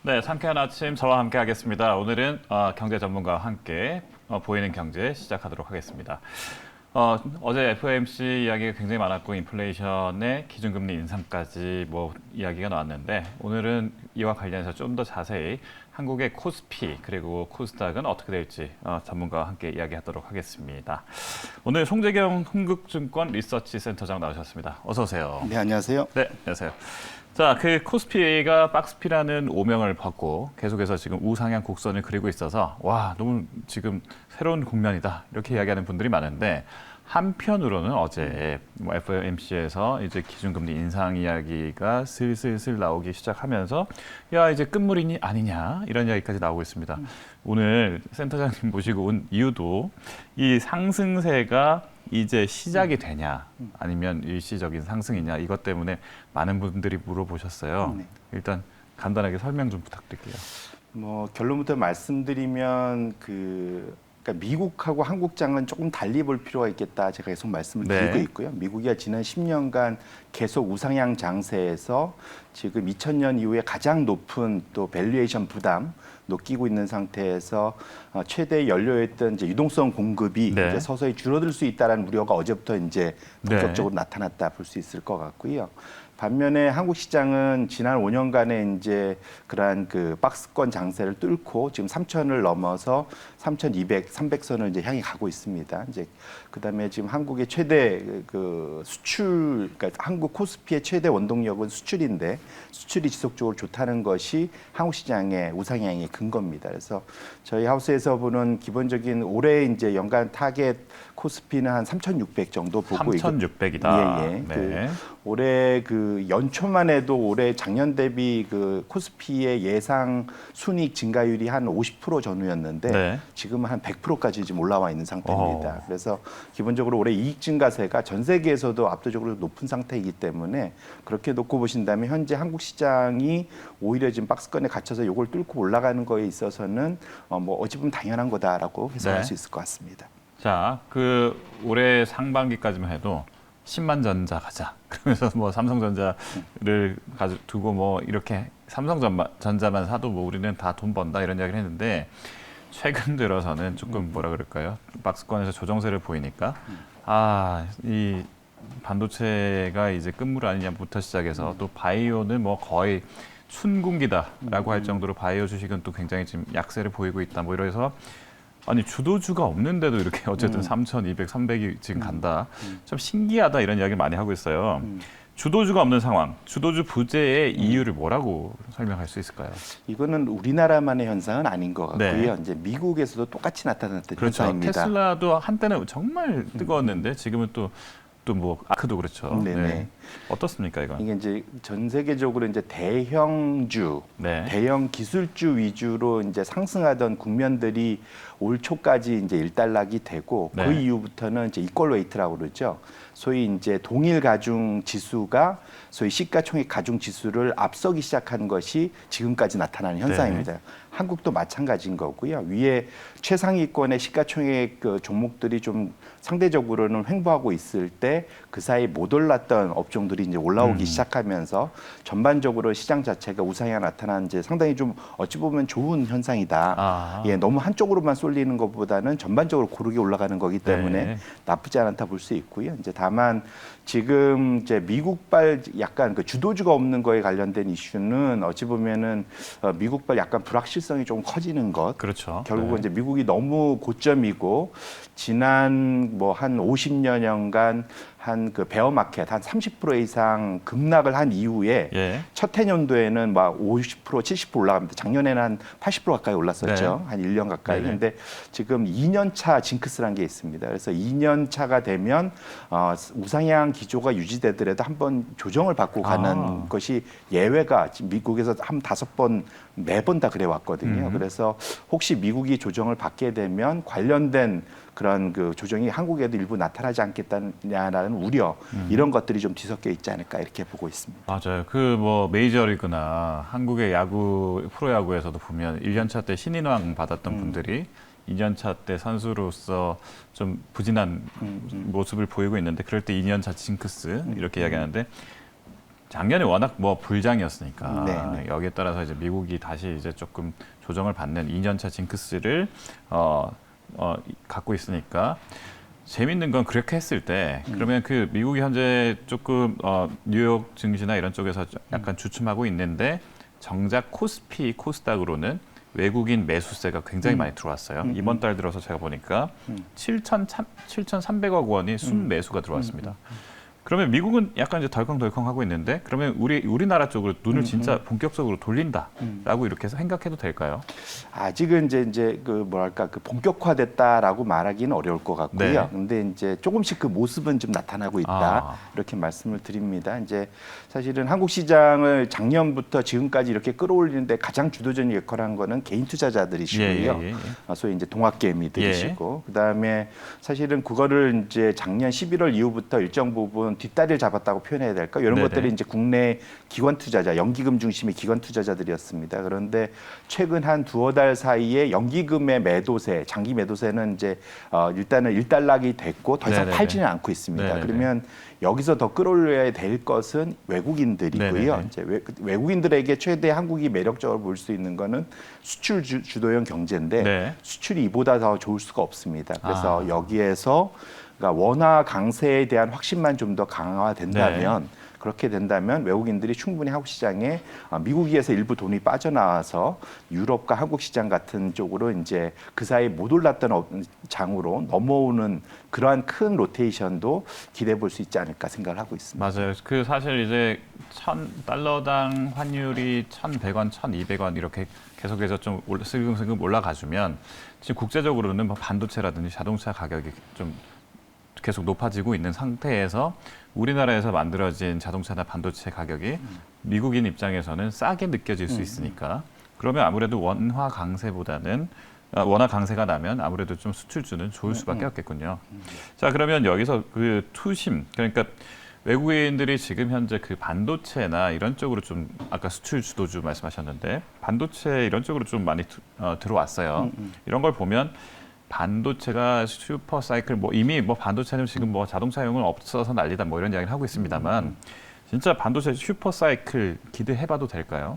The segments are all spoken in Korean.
네, 상쾌한 아침 저와 함께 하겠습니다. 오늘은 경제 전문가와 함께 보이는 경제 시작하도록 하겠습니다. 어제 FOMC 이야기가 굉장히 많았고 인플레이션의 기준금리 인상까지 이야기가 나왔는데 오늘은 이와 관련해서 좀 더 자세히 한국의 코스피 그리고 코스닥은 어떻게 될지 전문가와 함께 이야기하도록 하겠습니다. 오늘 송재경 흥국증권 리서치 센터장 나오셨습니다. 어서 오세요. 네, 안녕하세요. 네, 안녕하세요. 자, 그 코스피가 박스피라는 오명을 받고 계속해서 지금 우상향 곡선을 그리고 있어서 와, 너무 지금 새로운 국면이다 이렇게 이야기하는 분들이 많은데 한편으로는 어제 FOMC에서 이제 기준금리 인상 이야기가 슬슬 나오기 시작하면서 야 이제 끝물이니 아니냐 이런 이야기까지 나오고 있습니다. 오늘 센터장님 모시고 온 이유도 이 상승세가 이제 시작이 되냐 아니면 일시적인 상승이냐 이것 때문에 많은 분들이 물어보셨어요. 네. 일단 간단하게 설명 좀 부탁드릴게요. 결론부터 말씀드리면 그러니까 미국하고 한국장은 조금 달리 볼 필요가 있겠다. 제가 계속 말씀을 드리고 있고요. 미국이 지난 10년간 계속 우상향 장세에서 지금 2000년 이후에 가장 높은 또 밸류에이션 부담 끼고 있는 상태에서 최대 연료였던 이제 유동성 공급이 이제 서서히 줄어들 수 있다라는 우려가 어제부터 이제 본격적으로 나타났다 볼 수 있을 것 같고요. 반면에 한국 시장은 지난 5년간의 이제 그러한 그 박스권 장세를 뚫고 지금 3,000을 넘어서 3,200, 300선을 이제 향해 가고 있습니다. 이제 그다음에 지금 한국의 최대 그 수출, 그러니까 한국 코스피의 최대 원동력은 수출인데 수출이 지속적으로 좋다는 것이 한국 시장의 우상향의 근거입니다. 그래서 저희 하우스에서 보는 기본적인 올해 이제 연간 타겟 코스피는 한 3,600 정도 보고 있고 3,600이다. 예. 네. 올해 그 연초만 해도 올해 작년 대비 그 코스피의 예상 순이익 증가율이 한 50% 전후였는데 지금은 한 100%까지 지금 올라와 있는 상태입니다. 그래서 기본적으로 올해 이익 증가세가 전 세계에서도 압도적으로 높은 상태이기 때문에 그렇게 놓고 보신다면 현재 한국 시장이 오히려 지금 박스권에 갇혀서 이걸 뚫고 올라가는 거에 있어서는 어찌 보면 당연한 거다라고 해석할 수 있을 것 같습니다. 자, 그 올해 상반기까지만 해도 10만 전자 가자. 그러면서 삼성전자를 두고 이렇게 삼성전자만 사도 우리는 다 돈 번다 이런 이야기를 했는데 최근 들어서는 조금 뭐라 그럴까요? 박스권에서 조정세를 보이니까 이 반도체가 이제 끝물 아니냐부터 시작해서 또 바이오는 거의 춘궁기다라고 할 정도로 바이오 주식은 또 굉장히 지금 약세를 보이고 있다. 이래서 아니 주도주가 없는데도 이렇게 어쨌든 3,200, 300이 지금 간다. 좀 신기하다 이런 이야기를 많이 하고 있어요. 주도주가 없는 상황, 주도주 부재의 이유를 뭐라고 설명할 수 있을까요? 이거는 우리나라만의 현상은 아닌 것 같고요. 이제 미국에서도 똑같이 나타났던 현상입니다. 테슬라도 한때는 정말 뜨거웠는데 지금은 또 아크도 그렇죠. 네. 어떻습니까 이건? 이게 이제 전 세계적으로 이제 대형주, 대형 기술주 위주로 이제 상승하던 국면들이 올 초까지 이제 일단락이 되고 그 이후부터는 이제 이퀄 웨이트라고 그러죠. 소위 이제 동일 가중 지수가 소위 시가총액 가중 지수를 앞서기 시작한 것이 지금까지 나타나는 현상입니다. 한국도 마찬가지인 거고요. 위에 최상위권의 시가총액 그 종목들이 좀 상대적으로는 횡보하고 있을 때 그 사이 못 올랐던 업종들이 이제 올라오기 시작하면서 전반적으로 시장 자체가 우상향 나타난 이제 상당히 좀 어찌 보면 좋은 현상이다. 너무 한쪽으로만 쏠리는 것보다는 전반적으로 고르게 올라가는 거기 때문에 나쁘지 않다 볼 수 있고요. 이제 다만 지금 이제 미국발 약간 그 주도주가 없는 거에 관련된 이슈는 어찌 보면은 미국발 약간 불확실성이 좀 커지는 것. 그렇죠. 결국은 이제 미국이 너무 고점이고 지난 한 50여년간 한 그 베어마켓 한 30% 이상 급락을 한 이후에 첫 해년도에는 50%, 70% 올라갑니다. 작년에는 한 80% 가까이 올랐었죠. 한 1년 가까이. 근데 지금 2년 차 징크스라는 게 있습니다. 그래서 2년 차가 되면 우상향 기조가 유지되더라도 한번 조정을 받고 가는 것이 예외가 지금 미국에서 한 5번, 4번 다 그래 왔거든요. 그래서 혹시 미국이 조정을 받게 되면 관련된 그런 그 조정이 한국에도 일부 나타나지 않겠다는 우려 이런 것들이 좀 뒤섞여 있지 않을까 이렇게 보고 있습니다. 맞아요. 그 메이저리그나 한국의 야구 프로야구에서도 보면 1년차 때 신인왕 받았던 분들이 2년차 때 선수로서 좀 부진한 모습을 보이고 있는데 그럴 때 2년차 징크스 이렇게 이야기하는데 작년에 워낙 뭐 불장이었으니까 네. 여기에 따라서 이제 미국이 다시 이제 조금 조정을 받는 2년차 징크스를 갖고 있으니까 재밌는 건 그렇게 했을 때 그러면 그 미국이 현재 조금 뉴욕 증시나 이런 쪽에서 약간 주춤하고 있는데 정작 코스피, 코스닥으로는 외국인 매수세가 굉장히 많이 들어왔어요. 이번 달 들어서 제가 보니까 7,300억 원이 순매수가 들어왔습니다. 그러면 미국은 약간 이제 덜컹덜컹 하고 있는데 그러면 우리나라 쪽으로 눈을 진짜 본격적으로 돌린다라고 이렇게 생각해도 될까요? 아직은 이제 그 뭐랄까 그 본격화됐다라고 말하기는 어려울 것 같고요. 네. 근데 이제 조금씩 그 모습은 좀 나타나고 있다 이렇게 말씀을 드립니다. 이제 사실은 한국 시장을 작년부터 지금까지 이렇게 끌어올리는데 가장 주도적인 역할을 한 거는 개인 투자자들이시고요. 소위 이제 동학개미들이시고 그다음에 사실은 그거를 이제 작년 11월 이후부터 일정 부분 뒷다리를 잡았다고 표현해야 될까? 이런 네네. 것들이 이제 국내 기관 투자자, 연기금 중심의 기관 투자자들이었습니다. 그런데 최근 한 두어 달 사이에 연기금의 매도세, 장기 매도세는 이제 일단은 일단락이 됐고 더 이상 네네네. 팔지는 않고 있습니다. 네네네. 그러면 여기서 더 끌어올려야 될 것은 외국인들이고요. 네네네. 이제 외국인들에게 최대 한국이 매력적으로 볼 수 있는 거는 수출 주도형 경제인데 네. 수출이 이보다 더 좋을 수가 없습니다. 그래서 여기에서 그러니까 원화 강세에 대한 확신만 좀 더 강화된다면 그렇게 된다면 외국인들이 충분히 한국 시장에 미국에서 일부 돈이 빠져나와서 유럽과 한국 시장 같은 쪽으로 이제 그 사이 못 올랐던 장으로 넘어오는 그러한 큰 로테이션도 기대해 볼 수 있지 않을까 생각을 하고 있습니다. 맞아요. 그 사실 이제 $1,000당 환율이 1,100원, 1,200원 이렇게 계속해서 좀 슬금슬금 올라가주면 지금 국제적으로는 뭐 반도체라든지 자동차 가격이 좀 계속 높아지고 있는 상태에서 우리나라에서 만들어진 자동차나 반도체 가격이 미국인 입장에서는 싸게 느껴질 수 있으니까 그러면 아무래도 원화 강세가 나면 아무래도 좀 수출주는 좋을 수밖에 없겠군요. 자, 그러면 여기서 그 투심, 그러니까 외국인들이 지금 현재 그 반도체나 이런 쪽으로 좀 아까 수출 주도주 말씀하셨는데 반도체 이런 쪽으로 좀 많이 들어왔어요. 이런 걸 보면 반도체가 슈퍼 사이클 뭐 이미 뭐 반도체는 지금 뭐 자동차용은 없어서 난리다 뭐 이런 이야기를 하고 있습니다만 진짜 반도체 슈퍼 사이클 기대해봐도 될까요?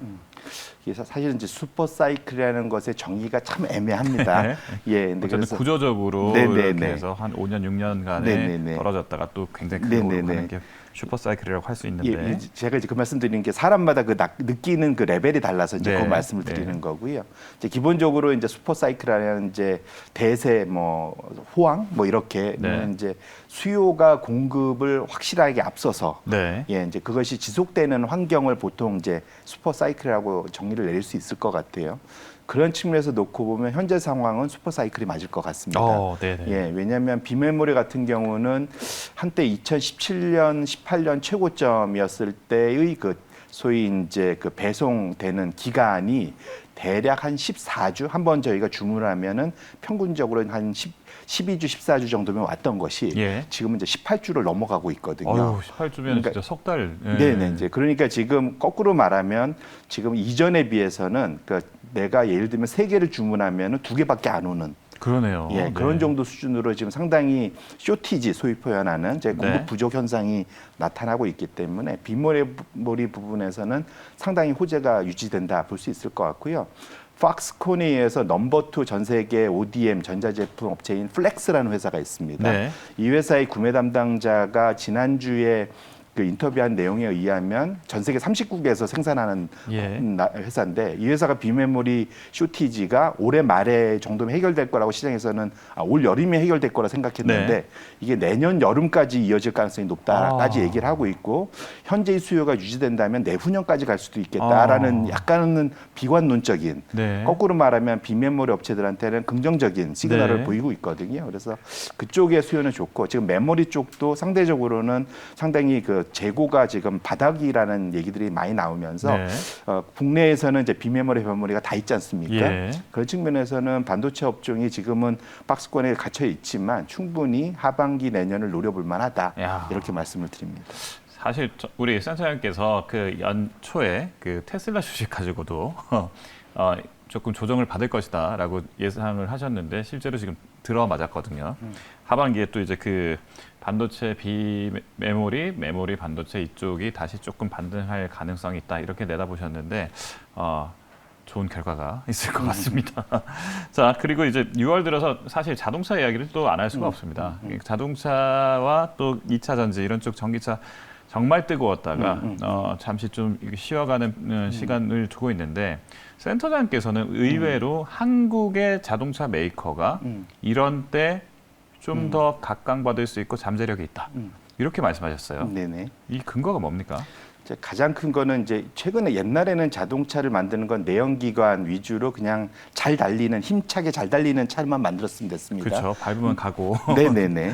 그래서 사실은 이제 슈퍼 사이클이라는 것의 정의가 참 애매합니다. 네. 예, 근데 어쨌든 그래서 구조적으로 네네네. 이렇게 해서 한 5년, 6년간에 네네네. 떨어졌다가 또 굉장히 큰 오르고 네네네. 하는 게 슈퍼 사이클이라고 할 수 예, 있는데 제가 이제 그 말씀드리는 게 사람마다 그 느끼는 그 레벨이 달라서 이제 네. 그 말씀을 드리는 거고요. 이제 기본적으로 이제 슈퍼 사이클이라는 이제 대세 뭐 호황 뭐 이렇게 네. 이제 수요가 공급을 확실하게 앞서서 네. 예, 이제 그것이 지속되는 환경을 보통 이제 슈퍼 사이클이라고 정의를 내릴 수 있을 것 같아요. 그런 측면에서 놓고 보면 현재 상황은 슈퍼 사이클이 맞을 것 같습니다. 네네. 예, 왜냐하면 비메모리 같은 경우는 한때 2017년, 18년 최고점이었을 때의 그 소위 이제 그 배송되는 기간이 대략 한 14주, 한번 저희가 주문하면은 평균적으로 한 12주, 14주 정도면 왔던 것이 지금은 이제 18주를 넘어가고 있거든요. 18주면 그러니까, 진짜 석 달. 네네. 이제 그러니까 지금 거꾸로 말하면 지금 이전에 비해서는 그러니까 내가 예를 들면 3개를 주문하면은 2개밖에 안 오는. 그러네요. 예, 그런 정도 수준으로 지금 상당히 쇼티지 소위 표현하는 제 공급 부족 현상이 나타나고 있기 때문에 비메모리 부분에서는 상당히 호재가 유지된다 볼 수 있을 것 같고요. 팍스콘에서 넘버 2 전 세계 ODM 전자제품 업체인 플렉스라는 회사가 있습니다. 이 회사의 구매 담당자가 지난주에 그 인터뷰한 내용에 의하면 전 세계 30국에서 생산하는 회사인데 이 회사가 비메모리 쇼티지가 올해 말에 정도면 해결될 거라고 시장에서는 올 여름에 해결될 거라 생각했는데 이게 내년 여름까지 이어질 가능성이 높다까지 얘기를 하고 있고 현재의 수요가 유지된다면 내후년까지 갈 수도 있겠다라는 약간은 비관론적인 거꾸로 말하면 비메모리 업체들한테는 긍정적인 시그널을 보이고 있거든요. 그래서 그쪽의 수요는 좋고 지금 메모리 쪽도 상대적으로는 상당히 그 재고가 지금 바닥이라는 얘기들이 많이 나오면서 국내에서는 이제 비메모리, 메모리가 다 있지 않습니까? 그런 측면에서는 반도체 업종이 지금은 박스권에 갇혀 있지만 충분히 하반기 내년을 노려볼 만하다 이렇게 말씀을 드립니다. 사실 우리 센터장님께서 그 연초에 그 테슬라 주식 가지고도 조금 조정을 받을 것이다라고 예상을 하셨는데 실제로 지금 들어맞았거든요. 하반기에 또 이제 그 반도체 메모리 반도체 이쪽이 다시 조금 반등할 가능성이 있다 이렇게 내다보셨는데 좋은 결과가 있을 것 같습니다. 자, 그리고 이제 6월 들어서 사실 자동차 이야기를 또 안 할 수가 없습니다. 자동차와 또 2차 전지 이런 쪽 전기차 정말 뜨거웠다가 잠시 좀 쉬어가는 시간을 두고 있는데 센터장께서는 의외로 한국의 자동차 메이커가 이런 때 좀 더 각광받을 수 있고 잠재력이 있다. 이렇게 말씀하셨어요. 네네. 이 근거가 뭡니까? 이제 가장 큰 거는 이제 최근에 옛날에는 자동차를 만드는 건 내연기관 위주로 그냥 잘 달리는 힘차게 잘 달리는 차만 만들었으면 됐습니다. 그렇죠. 밟으면 가고. 네네네.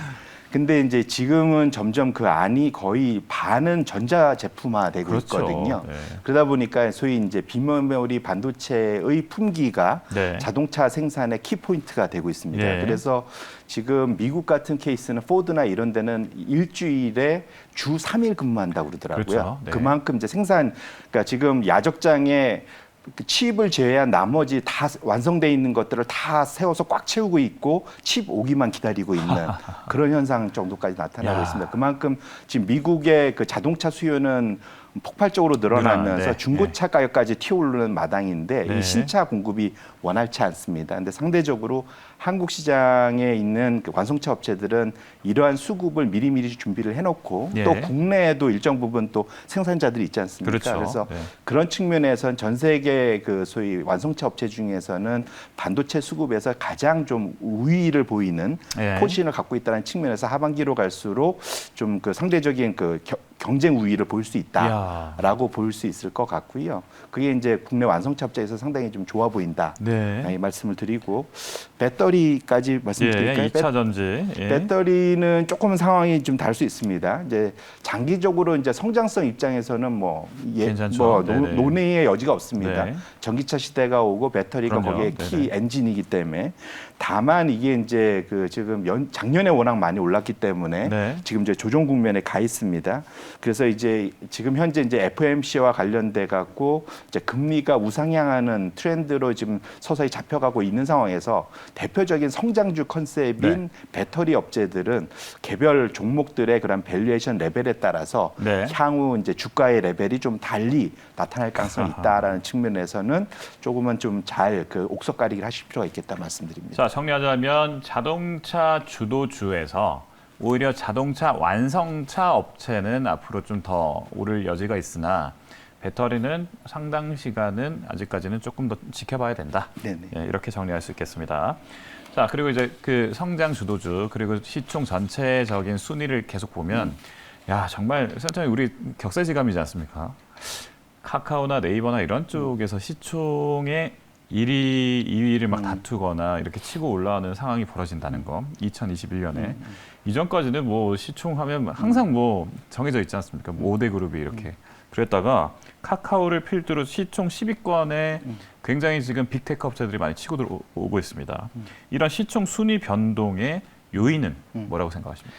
근데 이제 지금은 점점 그 안이 거의 반은 전자 제품화되고 그렇죠. 있거든요. 네. 그러다 보니까 소위 이제 비메모리 반도체의 품기가 네. 자동차 생산의 키포인트가 되고 있습니다. 네. 그래서 지금 미국 같은 케이스는 포드나 이런 데는 일주일에 주 3일 근무한다고 그러더라고요. 그렇죠. 네. 그만큼 이제 그러니까 지금 야적장에 그 칩을 제외한 나머지 다 완성돼 있는 것들을 다 세워서 꽉 채우고 있고 칩 오기만 기다리고 있는 그런 현상 정도까지 나타나고 야. 있습니다. 그만큼 지금 미국의 그 자동차 수요는 폭발적으로 늘어나면서 네. 중고차 가격까지 튀어오르는 마당인데 네. 이 신차 공급이 원활치 않습니다. 근데 상대적으로 한국 시장에 있는 그 완성차 업체들은 이러한 수급을 미리미리 준비를 해놓고 예. 또 국내에도 일정 부분 또 생산자들이 있지 않습니까? 그렇죠. 그래서 네. 그런 측면에선 전 세계 그 소위 완성차 업체 중에서는 반도체 수급에서 가장 좀 우위를 보이는 예. 포지션을 갖고 있다는 측면에서 하반기로 갈수록 좀 그 상대적인 그 경쟁 우위를 보일 수 있다라고 볼 수 있을 것 같고요. 그게 이제 국내 완성차 업체에서 상당히 좀 좋아 보인다. 네. 이 말씀을 드리고 배터리까지 말씀드릴까요? 예, 2차 전지. 예. 배터리는 조금 상황이 좀 다를 수 있습니다. 이제 장기적으로 이제 성장성 입장에서는 괜찮죠. 네네. 논의의 여지가 없습니다. 네. 전기차 시대가 오고 배터리가 그럼요. 거기에 키 네네. 엔진이기 때문에 다만 이게 이제 그 지금 작년에 워낙 많이 올랐기 때문에 네. 지금 이제 조정 국면에 가 있습니다. 그래서 이제 지금 현재 이제 FOMC와 관련돼 갖고 이제 금리가 우상향하는 트렌드로 지금 서서히 잡혀가고 있는 상황에서 대표적인 성장주 컨셉인 네. 배터리 업체들은 개별 종목들의 그런 밸류에이션 레벨에 따라서 네. 향후 이제 주가의 레벨이 좀 달리 나타날 가능성이 있다라는 측면에서는 조금은 좀 잘 그 옥석 가리기를 하실 필요가 있겠다 말씀드립니다. 자, 정리하자면 자동차 주도주에서 오히려 자동차 완성차 업체는 앞으로 좀 더 오를 여지가 있으나 배터리는 상당 시간은 아직까지는 조금 더 지켜봐야 된다. 네네. 예, 이렇게 정리할 수 있겠습니다. 자, 그리고 이제 그 성장 주도주 그리고 시총 전체적인 순위를 계속 보면 야, 정말 센터장님 우리 격세지감이지 않습니까? 카카오나 네이버나 이런 쪽에서 시총의 1위, 2위를 막 다투거나 이렇게 치고 올라오는 상황이 벌어진다는 거. 2021년에. 이전까지는 뭐 시총하면 항상 뭐 정해져 있지 않습니까? 뭐 5대 그룹이 이렇게. 그랬다가 카카오를 필두로 시총 10위권에 굉장히 지금 빅테크 업체들이 많이 치고 들어오고 있습니다. 이런 시총 순위 변동의 요인은 뭐라고 생각하십니까?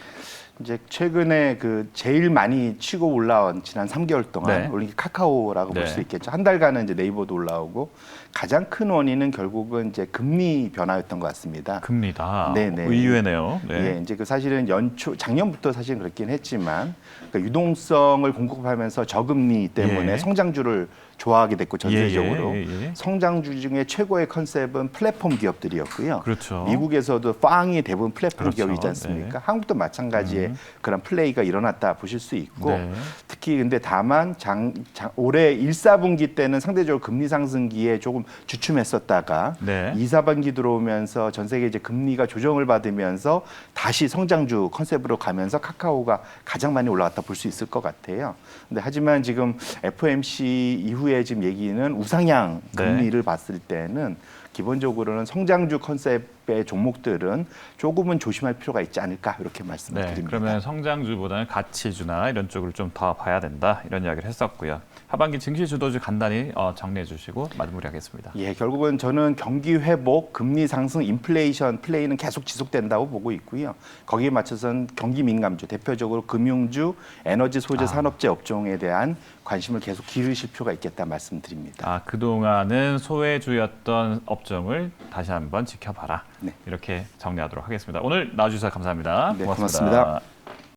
이제 최근에 그 제일 많이 치고 올라온 지난 3개월 동안 네. 올린 게 카카오라고 볼 네. 수 있겠죠. 한 달간은 이제 네이버도 올라오고 가장 큰 원인은 결국은 이제 금리 변화였던 것 같습니다. 금리다. 네네. 의외네요. 네. 예, 이제 그 사실은 작년부터 사실 그렇긴 했지만 그러니까 유동성을 공급하면서 저금리 때문에 예. 성장주를 좋아하게 됐고 전세적으로 예. 성장주 중에 최고의 컨셉은 플랫폼 기업들이었고요. 그렇죠. 미국에서도 빵이 대부분 플랫폼 그렇죠. 기업이지 않습니까? 네. 한국도 마찬가지의 그런 플레이가 일어났다 보실 수 있고 네. 특히 근데 다만 올해 1, 4분기 때는 상대적으로 금리 상승기에 조금 주춤했었다가 네. 2, 4분기 들어오면서 전 세계 이제 금리가 조정을 받으면서 다시 성장주 컨셉으로 가면서 카카오가 가장 많이 올라갔다 볼 수 있을 것 같아요. 근데 하지만 지금 FOMC 이후에 지금 얘기는 우상향 금리를 봤을 때는 기본적으로는 성장주 컨셉 의 종목들은 조금은 조심할 필요가 있지 않을까 이렇게 말씀을 네, 드립니다. 그러면 성장주보다는 가치주나 이런 쪽을 좀 더 봐야 된다 이런 이야기를 했었고요. 하반기 증시 주도주 간단히 정리해 주시고 마무리하겠습니다. 예, 결국은 저는 경기 회복, 금리 상승, 인플레이션 플레이는 계속 지속된다고 보고 있고요. 거기에 맞춰서는 경기 민감주, 대표적으로 금융주, 에너지 소재 산업재 업종에 대한 관심을 계속 기르실 필요가 있겠다 말씀드립니다. 그동안은 소외주였던 업종을 다시 한번 지켜봐라. 네. 이렇게 정리하도록 하겠습니다. 오늘 나와주셔서 감사합니다. 네, 고맙습니다. 고맙습니다.